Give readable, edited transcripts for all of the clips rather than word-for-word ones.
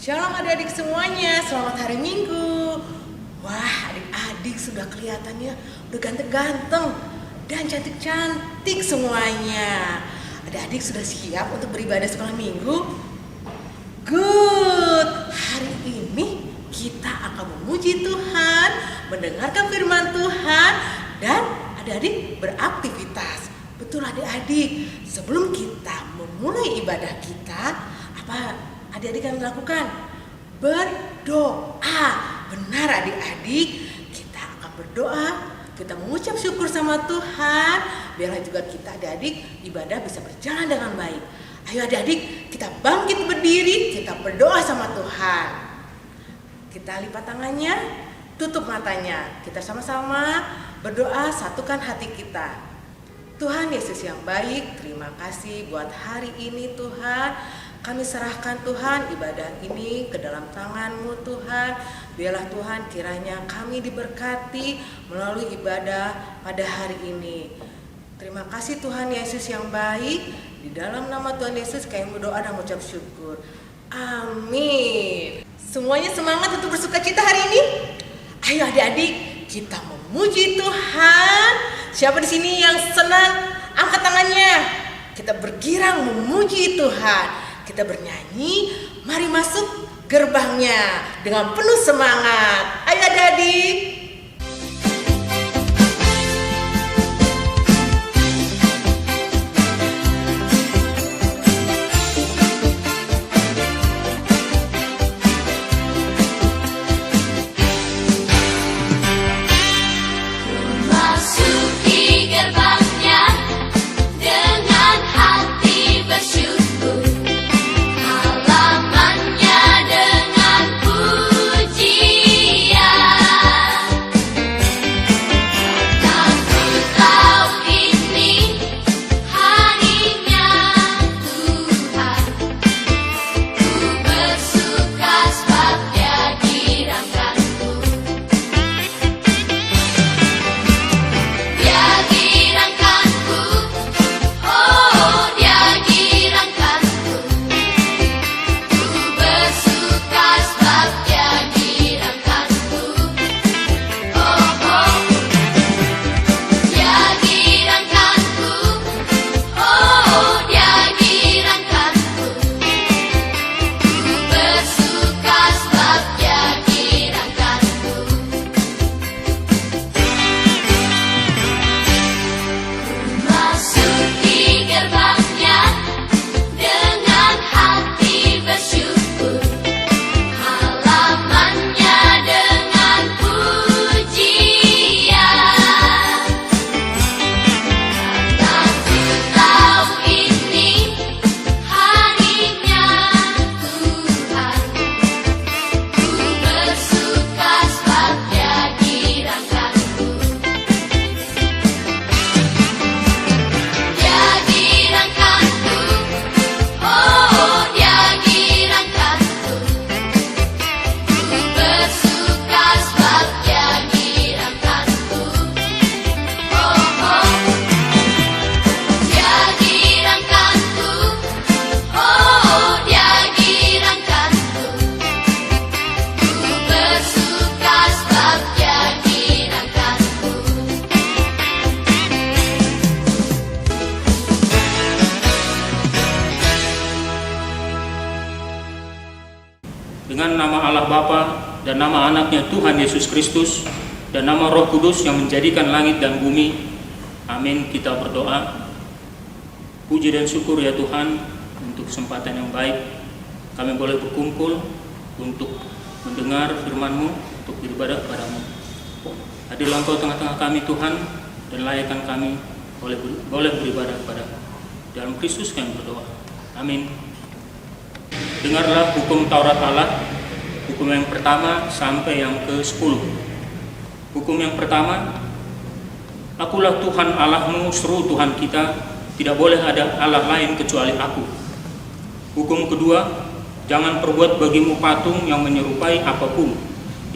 Shalom adik-adik semuanya, selamat hari Minggu. Wah, adik-adik sudah kelihatannya udah ganteng-ganteng dan cantik-cantik semuanya. Adik-adik sudah siap untuk beribadah sekolah Minggu? Good. Hari ini kita akan memuji Tuhan, mendengarkan firman Tuhan, dan adik-adik beraktivitas. Betul adik-adik, sebelum kita memulai ibadah kita, apa adik-adik akan lakukan? Berdoa. Benar adik-adik, kita akan berdoa, kita mengucap syukur sama Tuhan, biarlah juga kita adik-adik ibadah bisa berjalan dengan baik. Ayo adik-adik, kita bangkit berdiri, kita berdoa sama Tuhan. Kita lipat tangannya, tutup matanya, kita sama-sama berdoa, satukan hati kita. Tuhan Yesus yang baik, terima kasih buat hari ini Tuhan. Kami serahkan Tuhan ibadah ini ke dalam tangan-Mu Tuhan. Biarlah Tuhan kiranya kami diberkati melalui ibadah pada hari ini. Terima kasih Tuhan Yesus yang baik. Di dalam nama Tuhan Yesus kami berdoa dan mengucap syukur. Amin. Semuanya semangat untuk bersukacita hari ini? Ayo adik-adik, kita memuji Tuhan. Siapa di sini yang senang? Angkat tangannya. Kita bergirang memuji Tuhan. Kita bernyanyi, mari masuk gerbangnya dengan penuh semangat. Ayo adik-adik. Masuki gerbangnya dengan hati bersyukur. Dengan nama Allah Bapa dan nama anaknya Tuhan Yesus Kristus dan nama Roh Kudus yang menjadikan langit dan bumi. Amin. Kita berdoa. Puji dan syukur ya Tuhan untuk kesempatan yang baik kami boleh berkumpul untuk mendengar firman-Mu, untuk beribadah kepada-Mu. Hadirlah Engkau tengah-tengah kami Tuhan, dan layakkan kami boleh beribadah kepada-Mu. Dalam Kristus kami berdoa. Amin. Dengarlah hukum Taurat Allah, hukum yang pertama sampai yang ke-10. Hukum yang pertama, Akulah Tuhan Allahmu, seru Tuhan kita, tidak boleh ada Allah lain kecuali Aku. Hukum kedua, jangan perbuat bagimu patung yang menyerupai apapun,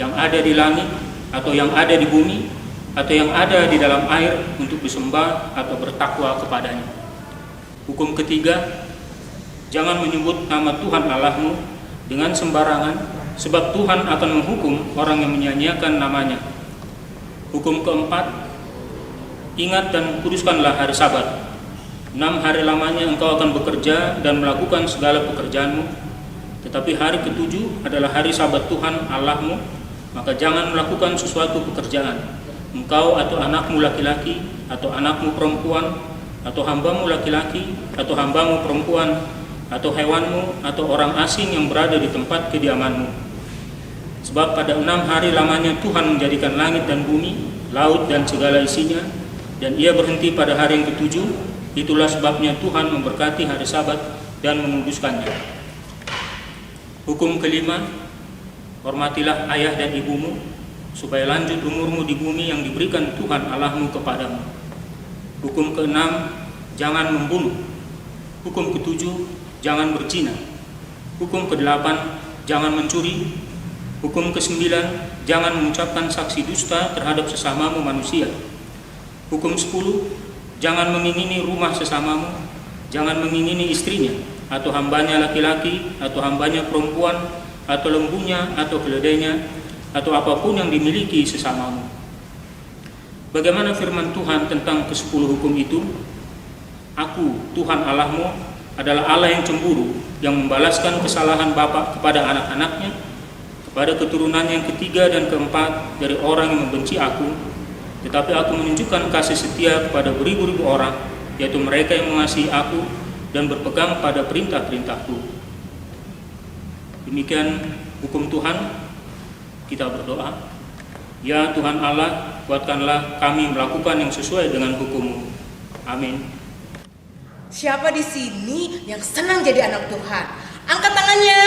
yang ada di langit, atau yang ada di bumi, atau yang ada di dalam air untuk disembah atau bertakwa kepadanya. Hukum ketiga, jangan menyebut nama Tuhan Allahmu dengan sembarangan, sebab Tuhan akan menghukum orang yang menyia-nyiakan namanya. Hukum keempat, ingat dan kuduskanlah hari Sabat. 6 hari lamanya engkau akan bekerja dan melakukan segala pekerjaanmu, tetapi hari ke-7 adalah hari Sabat Tuhan Allahmu, maka jangan melakukan sesuatu pekerjaan, engkau atau anakmu laki-laki, atau anakmu perempuan, atau hambamu laki-laki, atau hambamu perempuan, atau hewanmu, atau orang asing yang berada di tempat kediamanmu. Sebab pada 6 hari lamanya Tuhan menjadikan langit dan bumi, laut dan segala isinya, dan ia berhenti pada hari yang ke-7. Itulah sebabnya Tuhan memberkati hari Sabat dan menguduskannya. Hukum kelima, hormatilah ayah dan ibumu, supaya lanjut umurmu di bumi yang diberikan Tuhan Allahmu kepadamu. Hukum keenam, jangan membunuh. Hukum ketujuh, jangan berzina. Hukum kedelapan, jangan mencuri. Hukum kesembilan, jangan mengucapkan saksi dusta terhadap sesamamu manusia. Hukum 10, jangan mengingini rumah sesamamu, jangan mengingini istrinya, atau hambanya laki-laki, atau hambanya perempuan, atau lembunya, atau keledainya, atau apapun yang dimiliki sesamamu. Bagaimana firman Tuhan tentang ke-10 hukum itu? Aku, Tuhan Allahmu, adalah Allah yang cemburu, yang membalaskan kesalahan bapa kepada anak-anaknya, kepada keturunannya yang ketiga dan keempat dari orang yang membenci aku, tetapi aku menunjukkan kasih setia kepada beribu-ribu orang, yaitu mereka yang mengasihi aku dan berpegang pada perintah-perintahku. Demikian hukum Tuhan. Kita berdoa. Ya Tuhan Allah, kuatkanlah kami melakukan yang sesuai dengan hukum-Mu. Amin. Siapa di sini yang senang jadi anak Tuhan? Angkat tangannya.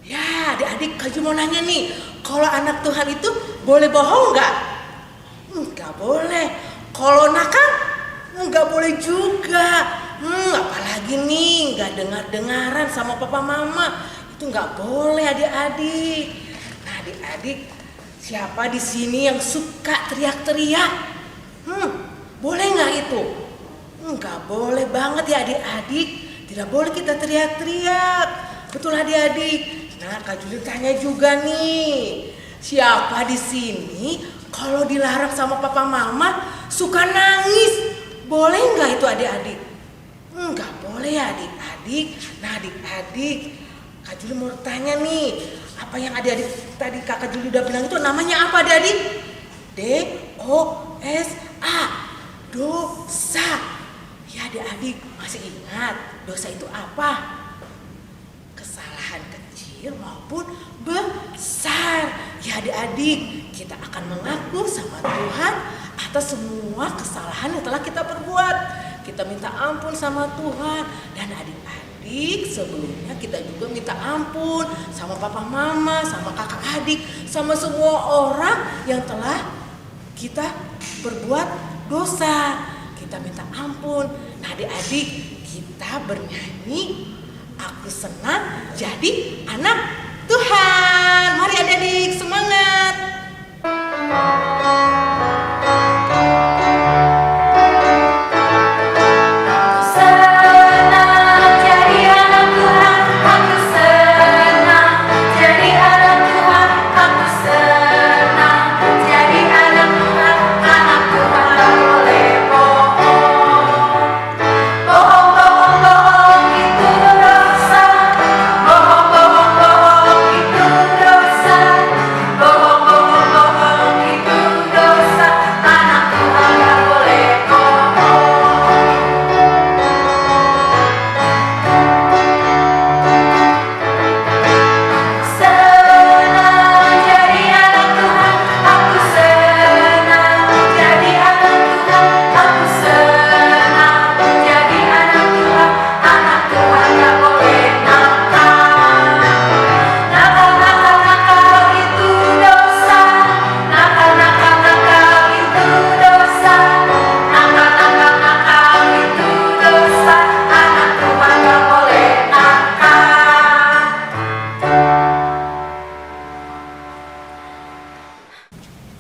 Ya, adik-adik, Kak Ju mau nanya nih, kalau anak Tuhan itu boleh bohong nggak? Nggak boleh. Kalau nakal, nggak boleh juga. Apalagi nih, nggak dengar-dengaran sama papa mama. Itu nggak boleh, adik-adik. Nah, adik-adik, siapa di sini yang suka teriak-teriak? Boleh nggak itu? Nggak boleh banget ya, adik-adik. Tidak boleh kita teriak-teriak. Betul, adik-adik. Nah, Kak Juli tanya juga nih, siapa di sini kalau dilarang sama papa mama suka nangis? Boleh nggak itu, adik-adik? Nggak boleh ya, adik-adik. Nah, adik-adik, Kak Juli mau tanya nih, apa yang adik-adik tadi Kakak Juli udah bilang itu namanya apa, adik-adik? D-O-S-A, dosa. Ya, adik-adik masih ingat dosa itu apa? Kesalahan kecil maupun besar. Ya, adik-adik, kita akan mengaku sama Tuhan atas semua kesalahan yang telah kita perbuat. Kita minta ampun sama Tuhan. Dan adik-adik, sebelumnya kita juga minta ampun sama papa mama, sama kakak adik, sama semua orang yang telah kita berbuat dosa. Kita minta ampun. Nah, adik-adik, kita bernyanyi, aku senang jadi anak Tuhan. Mari adik-adik, semangat.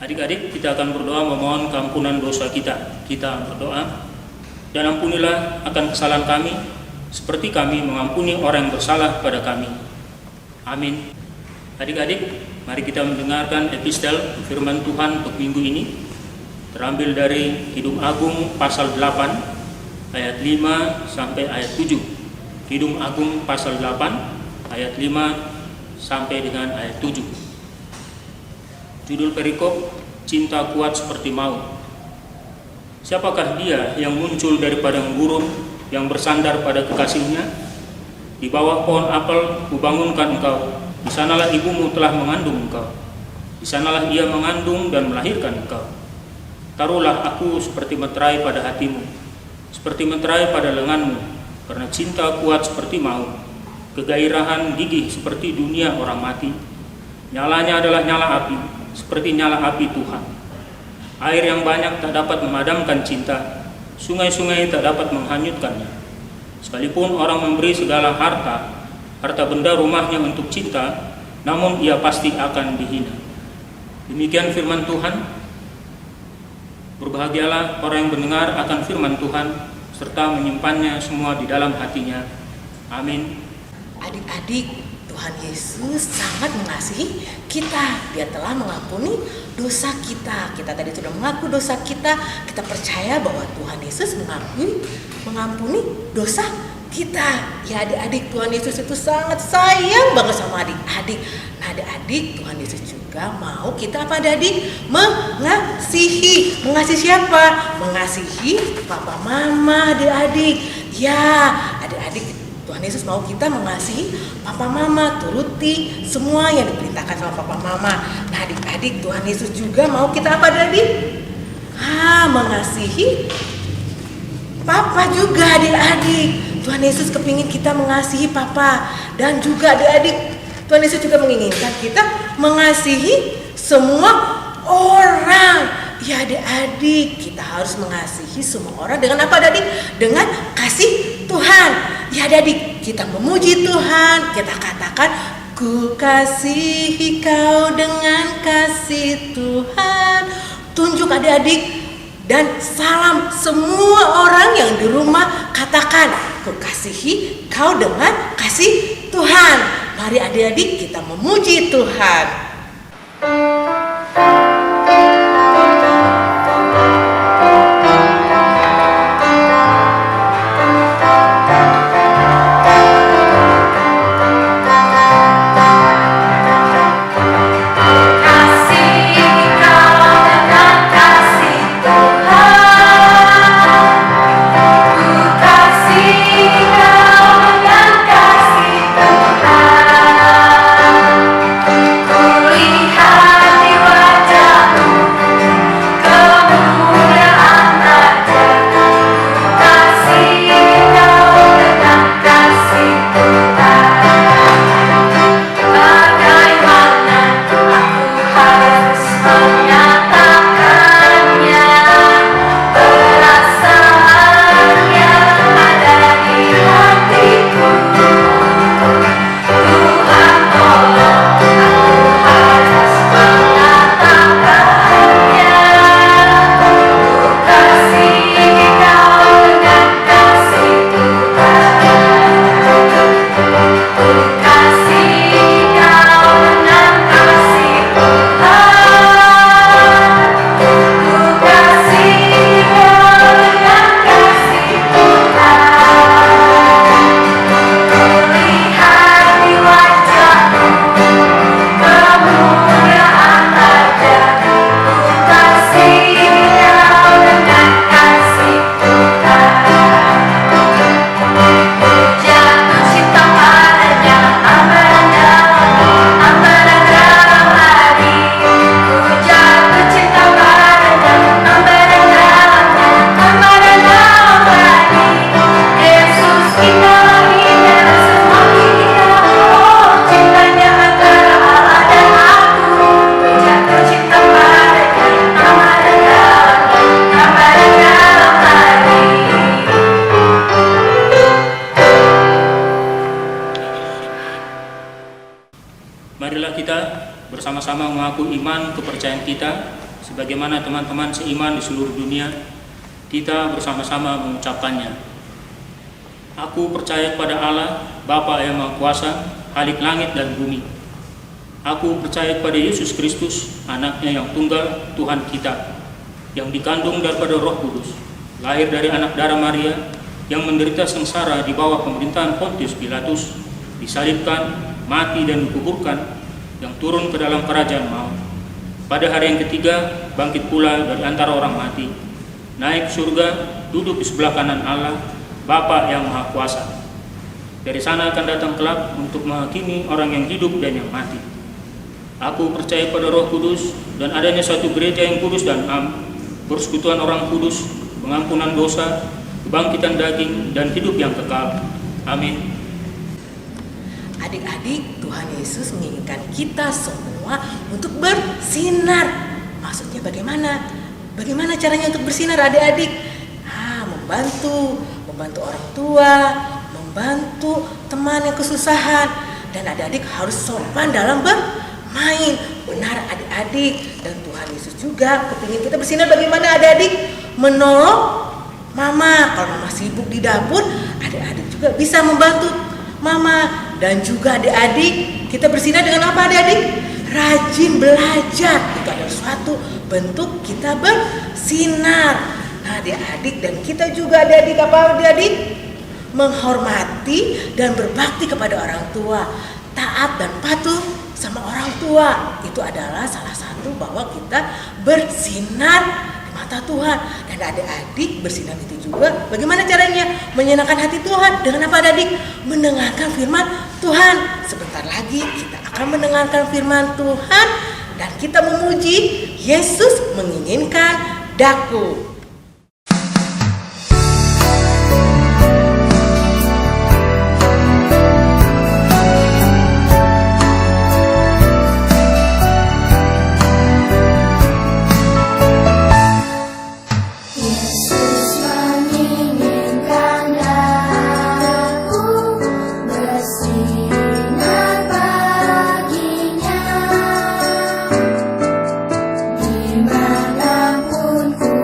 Adik-adik, kita akan berdoa memohon keampunan dosa kita. Kita berdoa, dan ampunilah akan kesalahan kami, seperti kami mengampuni orang yang bersalah pada kami. Amin. Adik-adik, mari kita mendengarkan epistel firman Tuhan untuk minggu ini, terambil dari Kidung Agung pasal 8 ayat 5 sampai ayat 7. Kidung Agung pasal 8 ayat 5 sampai dengan ayat 7. Judul perikop, cinta kuat seperti maut. Siapakah dia yang muncul dari padang gurun, yang bersandar pada kekasihnya? Di bawah pohon apel kubangunkan engkau, di sanalah ibumu telah mengandung engkau, di sanalah ia mengandung dan melahirkan engkau. Taruhlah aku seperti meterai pada hatimu, seperti meterai pada lenganmu, karena cinta kuat seperti maut, kegairahan gigih seperti dunia orang mati. Nyalanya adalah nyala api, seperti nyala api Tuhan. Air yang banyak tak dapat memadamkan cinta, sungai-sungai tak dapat menghanyutkannya. Sekalipun orang memberi segala harta benda rumahnya untuk cinta, namun ia pasti akan dihina. Demikian firman Tuhan. Berbahagialah orang yang mendengar akan firman Tuhan, serta menyimpannya semua di dalam hatinya. Amin. Adik-adik, Tuhan Yesus sangat mengasihi kita. Dia telah mengampuni dosa kita. Kita tadi sudah mengaku dosa kita. Kita percaya bahwa Tuhan Yesus mengampuni dosa kita. Ya adik-adik, Tuhan Yesus itu sangat sayang banget sama adik-adik. Nah adik-adik, Tuhan Yesus juga mau kita apa adik? Mengasihi. Mengasihi siapa? Mengasihi papa mama adik-adik. Ya adik-adik, Tuhan Yesus mau kita mengasihi papa mama, turuti semua yang diperintahkan sama papa mama. Nah adik-adik, Tuhan Yesus juga mau kita apa adik? Mengasihi papa juga adik-adik. Tuhan Yesus kepingin kita mengasihi papa. Dan juga adik-adik, Tuhan Yesus juga menginginkan kita mengasihi semua orang. Ya adik-adik, kita harus mengasihi semua orang dengan apa adik? Dengan kasih Tuhan. Ya adik-adik, kita memuji Tuhan. Kita katakan, ku kasihi kau dengan kasih Tuhan. Tunjuk adik-adik. Dan salam semua orang yang di rumah, katakan, ku kasihi kau dengan kasih Tuhan. Mari adik-adik kita memuji Tuhan. Marilah kita bersama-sama mengaku iman kepercayaan kita sebagaimana teman-teman seiman di seluruh dunia. Kita bersama-sama mengucapkannya. Aku percaya kepada Allah, Bapa yang Maha Kuasa, Khalik langit dan bumi. Aku percaya kepada Yesus Kristus, anaknya yang tunggal, Tuhan kita, yang dikandung daripada Roh Kudus, lahir dari anak darah Maria, yang menderita sengsara di bawah pemerintahan Pontius Pilatus, disalibkan, mati dan dikuburkan, yang turun ke dalam kerajaan maut. Pada hari yang ketiga, bangkit pula dari antara orang mati, naik surga, duduk di sebelah kanan Allah, Bapa yang Maha Kuasa. Dari sana akan datang kelak untuk menghakimi orang yang hidup dan yang mati. Aku percaya pada Roh Kudus dan adanya suatu gereja yang kudus dan am, persekutuan orang kudus, pengampunan dosa, kebangkitan daging, dan hidup yang kekal. Amin. Adik-adik, Tuhan Yesus menginginkan kita semua untuk bersinar. Maksudnya bagaimana? Bagaimana caranya untuk bersinar, adik-adik? Membantu orang tua, membantu teman yang kesusahan, dan adik-adik harus sopan dalam bermain. Benar adik-adik, dan Tuhan Yesus juga kepingin kita bersinar. Bagaimana adik-adik? Menolong mama. Kalau mama sibuk di dapur, adik-adik juga bisa membantu mama. Dan juga adik-adik, kita bersinar dengan apa adik-adik? Rajin belajar. Itu adalah suatu bentuk kita bersinar. Nah adik-adik, dan kita juga adik-adik apa adik-adik? Menghormati dan berbakti kepada orang tua. Taat dan patuh sama orang tua. Itu adalah salah satu bahwa kita bersinar di mata Tuhan. Dan adik-adik bersinar itu juga bagaimana caranya? Menyenangkan hati Tuhan. Dengan apa adik-adik? Mendengarkan firman Tuhan. Sebentar lagi kita akan mendengarkan firman Tuhan dan kita memuji Yesus menginginkan daku. Dimanapun ku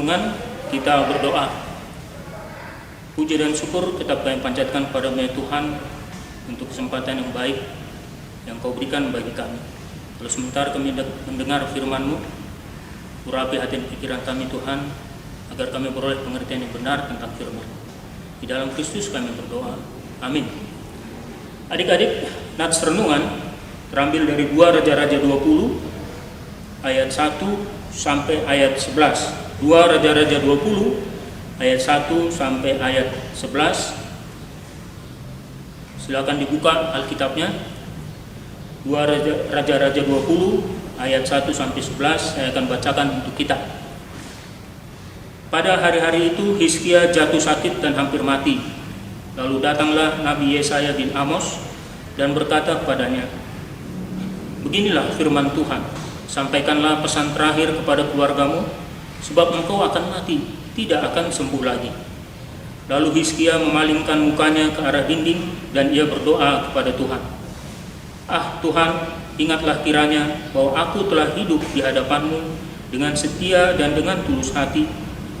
renungan, kita berdoa. Puji dan syukur tetap kami panjatkan kepada Tuhan untuk kesempatan yang baik yang Kau berikan bagi kami. Kalau sebentar kami mendengar firman-Mu, urapi hati dan pikiran kami Tuhan, agar kami beroleh pengertian yang benar tentang firman. Di dalam Kristus kami berdoa. Amin. Adik-adik, nats renungan terambil dari 2 Raja-Raja 20 ayat 1 sampai ayat 11. 2 Raja-Raja 20 ayat 1 sampai ayat 11. Silakan dibuka Alkitabnya. 2 Raja-Raja 20 ayat 1 sampai 11 saya akan bacakan untuk kita. Pada hari-hari itu Hizkia jatuh sakit dan hampir mati. Lalu datanglah Nabi Yesaya bin Amos dan berkata kepadanya, "Beginilah firman Tuhan, sampaikanlah pesan terakhir kepada keluargamu, sebab engkau akan mati, tidak akan sembuh lagi. Lalu Hizkia memalingkan mukanya ke arah dinding dan ia berdoa kepada Tuhan. Ah Tuhan, ingatlah kiranya bahwa aku telah hidup di hadapan-Mu dengan setia dan dengan tulus hati,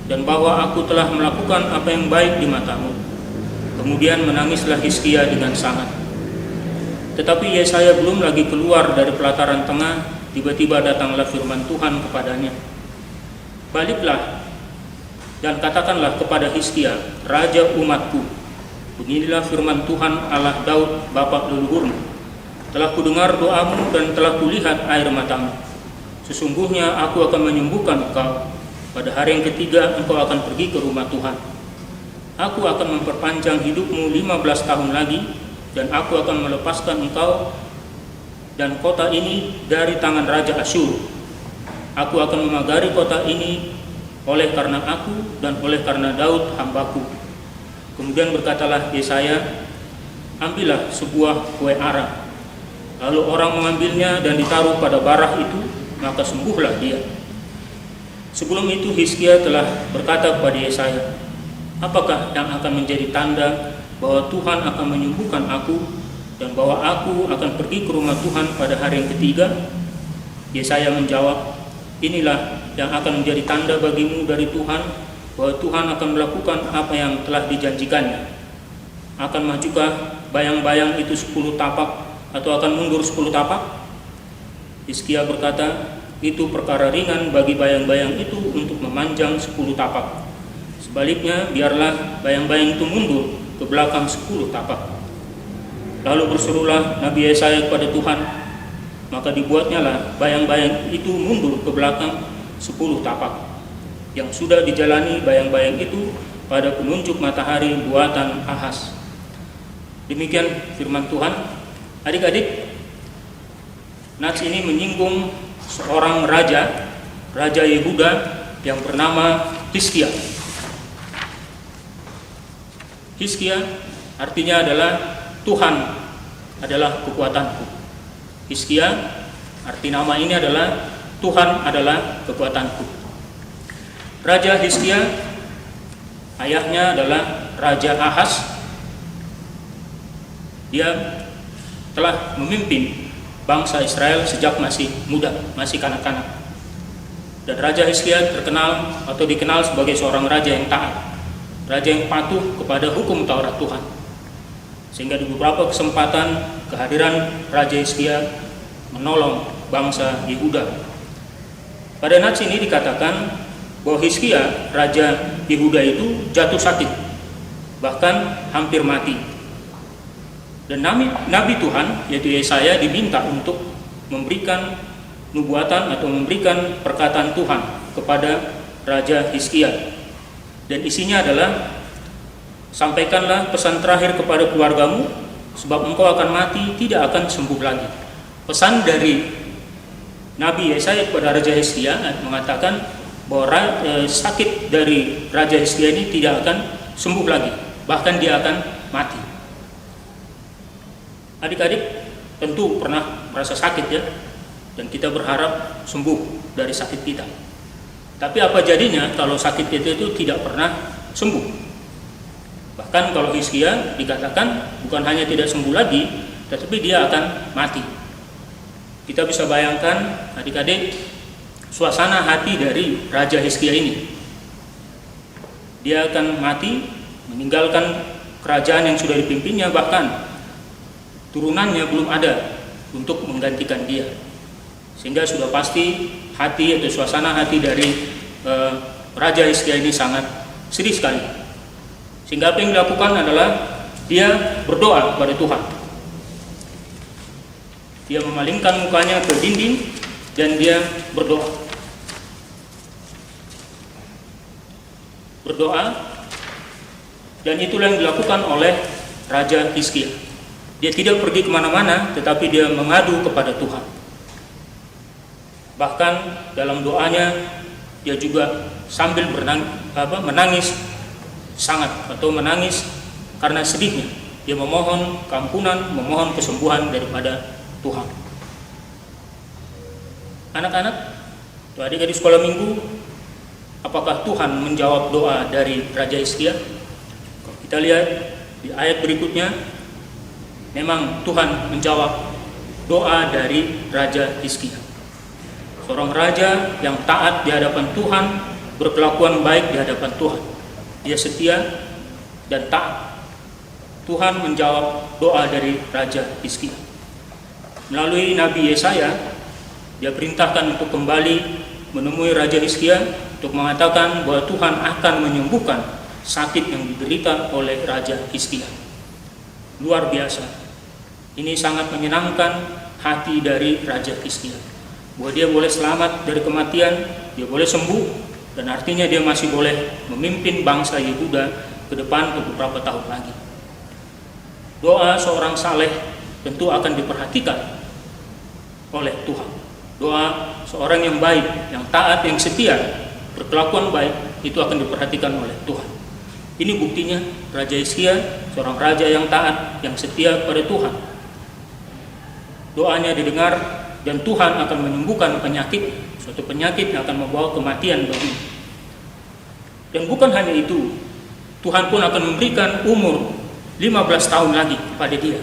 dan bahwa aku telah melakukan apa yang baik di mata-Mu. Kemudian menangislah Hizkia dengan sangat. Tetapi Yesaya belum lagi keluar dari pelataran tengah, tiba-tiba datanglah firman Tuhan kepadanya. Baliklah dan katakanlah kepada Hizkia, raja umatku, beginilah firman Tuhan Allah Daud, bapa leluhurmu. Telah kudengar doamu dan telah kulihat air matamu. Sesungguhnya aku akan menyembuhkan engkau. Pada hari yang ketiga engkau akan pergi ke rumah Tuhan. Aku akan memperpanjang hidupmu 15 tahun lagi, dan aku akan melepaskan engkau dan kota ini dari tangan Raja Asyur. Aku akan memagari kota ini oleh karena aku dan oleh karena Daud hambaku. Kemudian berkatalah Yesaya, ambillah sebuah kue ara. Lalu orang mengambilnya dan ditaruh pada barah itu, maka sembuhlah dia. Sebelum itu Hizkia telah berkata kepada Yesaya, apakah yang akan menjadi tanda bahwa Tuhan akan menyembuhkan aku dan bahwa aku akan pergi ke rumah Tuhan pada hari yang ketiga? Yesaya menjawab, inilah yang akan menjadi tanda bagimu dari Tuhan, bahwa Tuhan akan melakukan apa yang telah dijanjikannya. Akan majukah bayang-bayang itu 10 tapak atau akan mundur 10 tapak? Hizkia berkata, itu perkara ringan bagi bayang-bayang itu untuk memanjang 10 tapak. Sebaliknya, biarlah bayang-bayang itu mundur ke belakang 10 tapak. Lalu berserulah Nabi Yesaya kepada Tuhan, maka dibuatnya lah bayang-bayang itu mundur ke belakang 10 tapak, yang sudah dijalani bayang-bayang itu pada penunjuk matahari buatan Ahaz. Demikian firman Tuhan. Adik-adik, nats ini menyinggung seorang raja Yehuda yang bernama Hizkia. Hizkia artinya adalah Tuhan adalah kekuatanku. Hizkia arti nama ini adalah Tuhan adalah kekuatanku. Raja Hizkia, ayahnya adalah Raja Ahaz. Dia telah memimpin bangsa Israel sejak masih muda, masih kanak-kanak. Dan Raja Hizkia terkenal atau dikenal sebagai seorang raja yang taat, raja yang patuh kepada hukum Taurat Tuhan. Sehingga di beberapa kesempatan kehadiran Raja Hizkia menolong bangsa Yehuda. Pada nats ini dikatakan bahwa Hizkia, Raja Yehuda itu jatuh sakit, bahkan hampir mati. Dan Nabi Tuhan, yaitu Yesaya, diminta untuk memberikan nubuatan atau memberikan perkataan Tuhan kepada Raja Hizkia. Dan isinya adalah, sampaikanlah pesan terakhir kepada keluargamu, sebab engkau akan mati, tidak akan sembuh lagi. Pesan dari Nabi Yesaya kepada Raja Hizkia mengatakan bahwa sakit dari Raja Hizkia ini tidak akan sembuh lagi, bahkan dia akan mati. Adik-adik tentu pernah merasa sakit ya, dan kita berharap sembuh dari sakit kita. Tapi apa jadinya kalau sakit kita itu tidak pernah sembuh? Bahkan kalau Hizkia dikatakan bukan hanya tidak sembuh lagi, tetapi dia akan mati. Kita bisa bayangkan adik-adik suasana hati dari Raja Hizkia ini. Dia akan mati, meninggalkan kerajaan yang sudah dipimpinnya, bahkan turunannya belum ada untuk menggantikan dia. Sehingga sudah pasti hati atau suasana hati dari Raja Hizkia ini sangat sedih sekali. Sehingga apa yang dilakukan adalah dia berdoa kepada Tuhan. Dia memalingkan mukanya ke dinding dan dia berdoa. Dan itulah yang dilakukan oleh Raja Hizkia. Dia tidak pergi kemana-mana, tetapi dia mengadu kepada Tuhan. Bahkan dalam doanya dia juga sambil menangis sangat, atau menangis karena sedihnya. Dia memohon keampunan, memohon kesembuhan daripada Tuhan. Anak-anak, adik-adik sekolah minggu, apakah Tuhan menjawab doa dari Raja Hizkia? Kalau kita lihat di ayat berikutnya, memang Tuhan menjawab doa dari Raja Hizkia. Seorang raja yang taat di hadapan Tuhan, berkelakuan baik di hadapan Tuhan. Dia setia dan taat. Tuhan menjawab doa dari Raja Hizkia. Melalui Nabi Yesaya, dia perintahkan untuk kembali menemui Raja Hizkia untuk mengatakan bahwa Tuhan akan menyembuhkan sakit yang diderita oleh Raja Hizkia. Luar biasa. Ini sangat menyenangkan hati dari Raja Hizkia. Bahwa dia boleh selamat dari kematian, dia boleh sembuh, dan artinya dia masih boleh memimpin bangsa Yehuda ke depan untuk beberapa tahun lagi. Doa seorang saleh tentu akan diperhatikan oleh Tuhan. Doa seorang yang baik, yang taat, yang setia, berkelakuan baik, itu akan diperhatikan oleh Tuhan. Ini buktinya Raja Hizkia, seorang raja yang taat, yang setia kepada Tuhan. Doanya didengar dan Tuhan akan menyembuhkan penyakit, suatu penyakit yang akan membawa kematian bagi. Dan bukan hanya itu, Tuhan pun akan memberikan umur 15 tahun lagi kepada dia.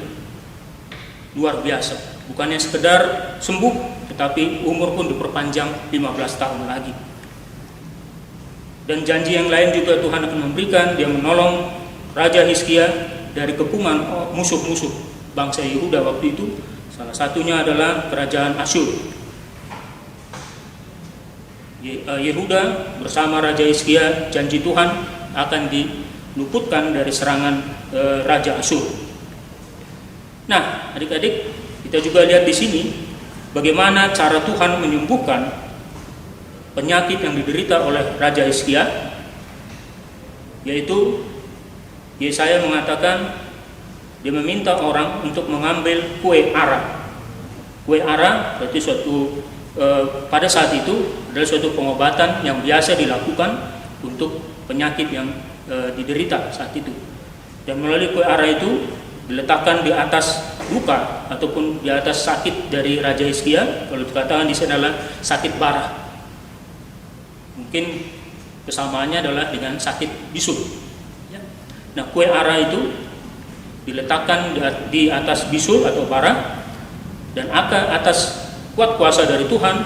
Luar biasa. Bukannya sekedar sembuh, tetapi umur pun diperpanjang 15 tahun lagi. Dan janji yang lain juga Tuhan akan memberikan. Dia menolong Raja Hizkia dari kepungan musuh-musuh bangsa Yehuda waktu itu. Salah satunya adalah kerajaan Asyur. Yehuda bersama Raja Hizkia, janji Tuhan akan diluputkan dari serangan Raja Asyur. Nah, adik-adik, kita juga lihat di sini bagaimana cara Tuhan menyembuhkan penyakit yang diderita oleh Raja Hizkia, yaitu Yesaya mengatakan dia meminta orang untuk mengambil kue ara. Kue ara berarti pada saat itu adalah suatu pengobatan yang biasa dilakukan untuk penyakit yang diderita saat itu. Dan melalui kue ara itu diletakkan di atas luka ataupun di atas sakit dari Raja Hizkia. Kalau dikatakan di sini adalah sakit parah. Mungkin kesamaannya adalah dengan sakit bisul. Nah, kue ara itu diletakkan di atas bisul atau parah, dan atas kuat kuasa dari Tuhan,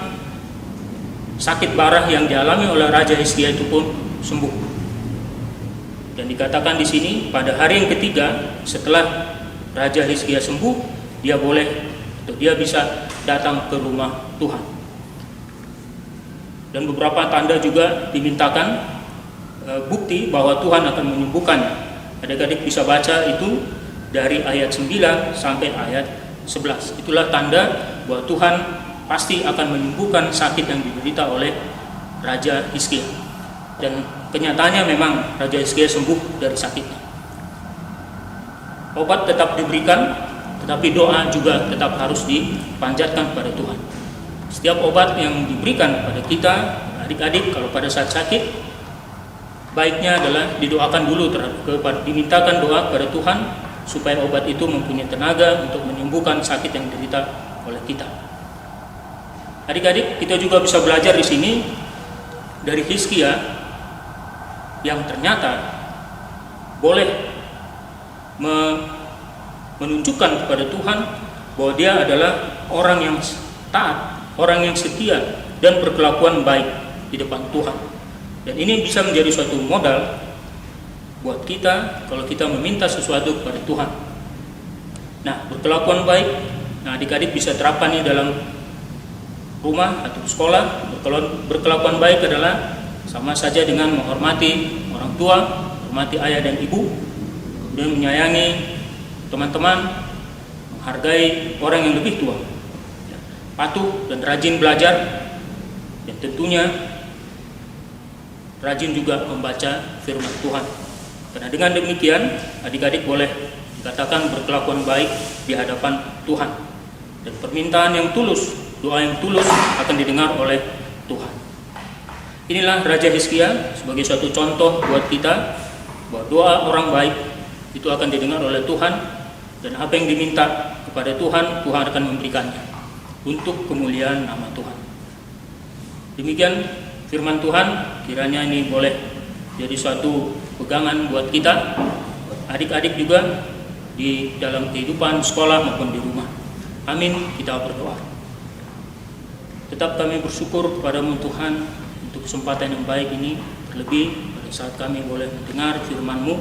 sakit parah yang dialami oleh Raja Hizkia itu pun sembuh. Dan dikatakan di sini pada hari yang ketiga setelah Raja Hizkia sembuh, dia bisa datang ke rumah Tuhan. Dan beberapa tanda juga dimintakan, bukti bahwa Tuhan akan menyembuhkannya. Adik-adik bisa baca itu dari ayat 9 sampai ayat 11. Itulah tanda bahwa Tuhan pasti akan menyembuhkan sakit yang diderita oleh Raja Hizkia. Dan kenyataannya memang Raja Hizkia sembuh dari sakitnya. Obat tetap diberikan, tetapi doa juga tetap harus dipanjatkan kepada Tuhan. Setiap obat yang diberikan kepada kita, adik-adik, kalau pada saat sakit, baiknya adalah didoakan dulu, dimintakan doa kepada Tuhan supaya obat itu mempunyai tenaga untuk menyembuhkan sakit yang diderita oleh kita. Adik-adik, kita juga bisa belajar di sini dari Hizkia yang ternyata boleh menunjukkan kepada Tuhan bahwa dia adalah orang yang taat, orang yang setia dan berkelakuan baik di depan Tuhan. Dan ini bisa menjadi suatu modal buat kita kalau kita meminta sesuatu kepada Tuhan. Nah, berkelakuan baik, nah adik-adik bisa terapkan ini dalam rumah atau sekolah. Berkelakuan baik adalah sama saja dengan menghormati orang tua, menghormati ayah dan ibu, kemudian menyayangi teman-teman, menghargai orang yang lebih tua, patuh dan rajin belajar, dan tentunya rajin juga membaca firman Tuhan. Karena dengan demikian adik-adik boleh dikatakan berkelakuan baik di hadapan Tuhan, dan permintaan yang tulus, doa yang tulus akan didengar oleh Tuhan. Inilah Raja Hizkia sebagai suatu contoh buat kita bahwa doa orang baik itu akan didengar oleh Tuhan, dan apa yang diminta kepada Tuhan, Tuhan akan memberikannya untuk kemuliaan nama Tuhan. Demikian firman Tuhan, kiranya ini boleh jadi suatu pegangan buat kita, adik-adik juga di dalam kehidupan sekolah maupun di rumah. Amin, kita berdoa. Tetap kami bersyukur kepadamu Tuhan untuk kesempatan yang baik ini, terlebih pada saat kami boleh mendengar firman-Mu,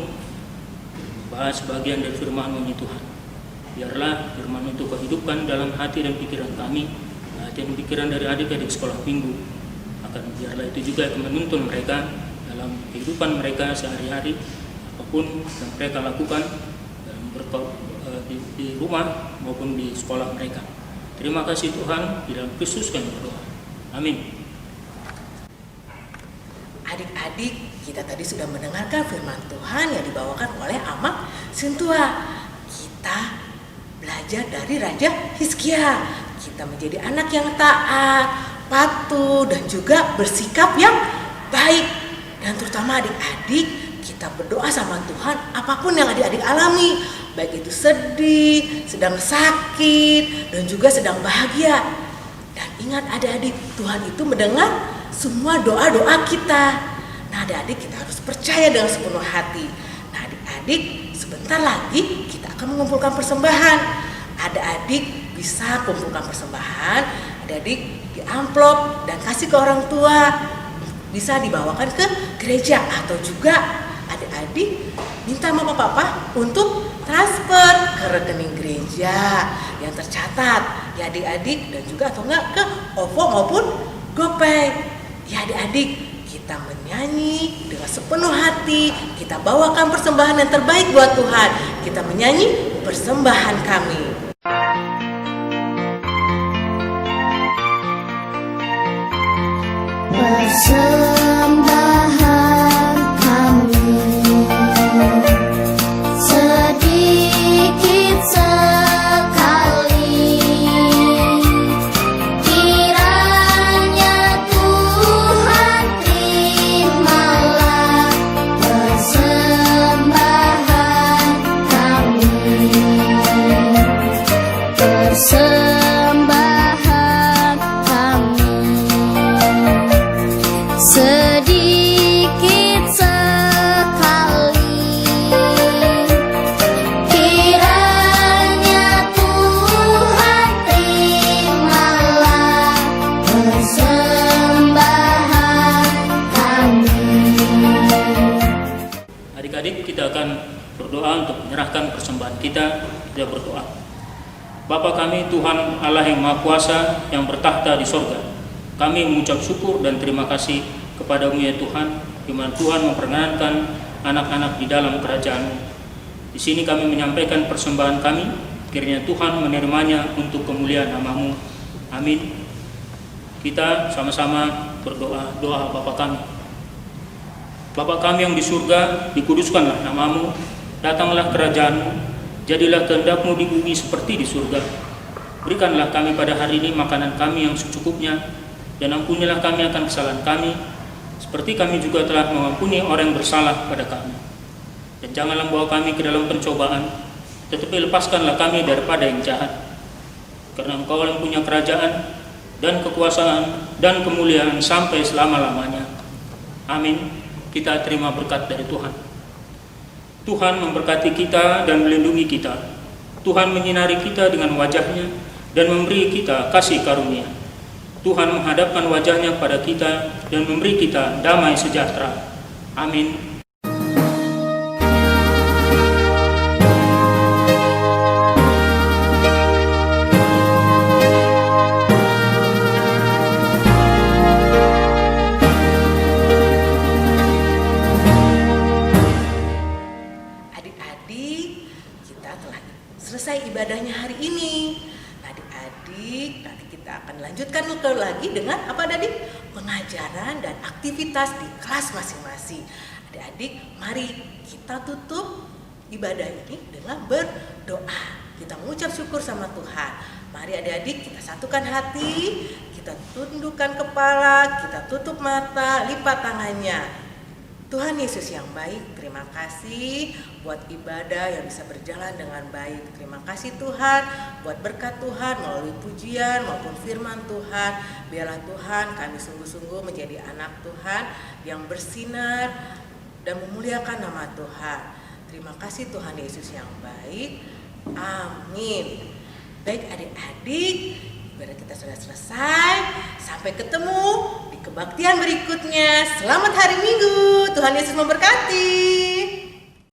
bahas bagian dari firman-Mu ini Tuhan. Biarlah firman-Mu itu kehidupkan dalam hati dan pikiran kami, hati dan pikiran dari adik-adik sekolah minggu. Akan biarlah itu juga yang menuntun mereka dalam kehidupan mereka sehari-hari, apapun yang mereka lakukan dalam di rumah maupun di sekolah mereka. Terima kasih Tuhan, di dalam Kristus kami berdoa. Amin. Adik-adik, kita tadi sudah mendengarkan firman Tuhan yang dibawakan oleh Amak Sintua. Kita belajar dari Raja Hizkia. Kita menjadi anak yang taat, patuh, dan juga bersikap yang baik. Dan terutama adik-adik, kita berdoa sama Tuhan apapun yang adik-adik alami, baik itu sedih, sedang sakit, dan juga sedang bahagia. Dan ingat adik-adik, Tuhan itu mendengar semua doa-doa kita. Nah adik-adik, kita harus percaya dengan sepenuh hati. Nah adik-adik, sebentar lagi kita akan mengumpulkan persembahan. Adik-adik bisa kumpulkan persembahan, adik-adik di amplop dan kasih ke orang tua. Bisa dibawakan ke gereja atau juga adik-adik minta mama papa untuk transfer ke rekening gereja yang tercatat ya adik-adik, dan juga atau enggak ke OVO maupun GoPay. Ya adik-adik, kita menyanyi dengan sepenuh hati, kita bawakan persembahan yang terbaik buat Tuhan. Kita menyanyi persembahan kami. Persembahan kami sedikit sekali, kiranya Tuhan terimalah persembahan kami. Persembahan kami sedikit sekali, kiranya Tuhan terimalah persembahan kami. Adik-adik, kita akan berdoa untuk menyerahkan persembahan kita. Kita berdoa. Bapa kami, Tuhan Allah yang Maha Kuasa, yang bertahta di sorga, kami mengucap syukur dan terima kasih kepadamu ya Tuhan, di mana Tuhan memperkenankan anak-anak di dalam kerajaan-Mu. Di sini kami menyampaikan persembahan kami, kiranya Tuhan menerimanya untuk kemuliaan nama-Mu. Amin. Kita sama-sama berdoa, doa Bapa kami. Bapa kami yang di surga, dikuduskanlah nama-Mu, datanglah kerajaan-Mu, jadilah kehendak-Mu di bumi seperti di surga. Berikanlah kami pada hari ini makanan kami yang secukupnya, dan ampunilah kami akan kesalahan kami, seperti kami juga telah mengampuni orang yang bersalah pada kami. Dan janganlah membawa kami ke dalam pencobaan, tetapi lepaskanlah kami daripada yang jahat. Karena Engkau yang punya kerajaan, dan kekuasaan, dan kemuliaan sampai selama-lamanya. Amin. Kita terima berkat dari Tuhan. Tuhan memberkati kita dan melindungi kita. Tuhan menyinari kita dengan wajah-Nya dan memberi kita kasih karunia. Tuhan menghadapkan wajah-Nya pada kita dan memberi kita damai sejahtera. Amin. Adik-adik, kita telah selesai ibadahnya hari ini. Adik-adik, nanti kita akan lanjutkan lagi dengan apa adik? Pengajaran dan aktivitas di kelas masing-masing. Adik-adik, mari kita tutup ibadah ini dengan berdoa. Kita mengucap syukur sama Tuhan. Mari adik-adik, kita satukan hati, kita tundukkan kepala, kita tutup mata, lipat tangannya. Tuhan Yesus yang baik, terima kasih buat ibadah yang bisa berjalan dengan baik. Terima kasih Tuhan buat berkat Tuhan melalui pujian maupun firman Tuhan. Biarlah Tuhan kami sungguh-sungguh menjadi anak Tuhan yang bersinar dan memuliakan nama Tuhan. Terima kasih Tuhan Yesus yang baik. Amin. Baik adik-adik, ibadah kita sudah selesai. Sampai ketemu di kebaktian berikutnya. Selamat hari Minggu. Tuhan Yesus memberkati.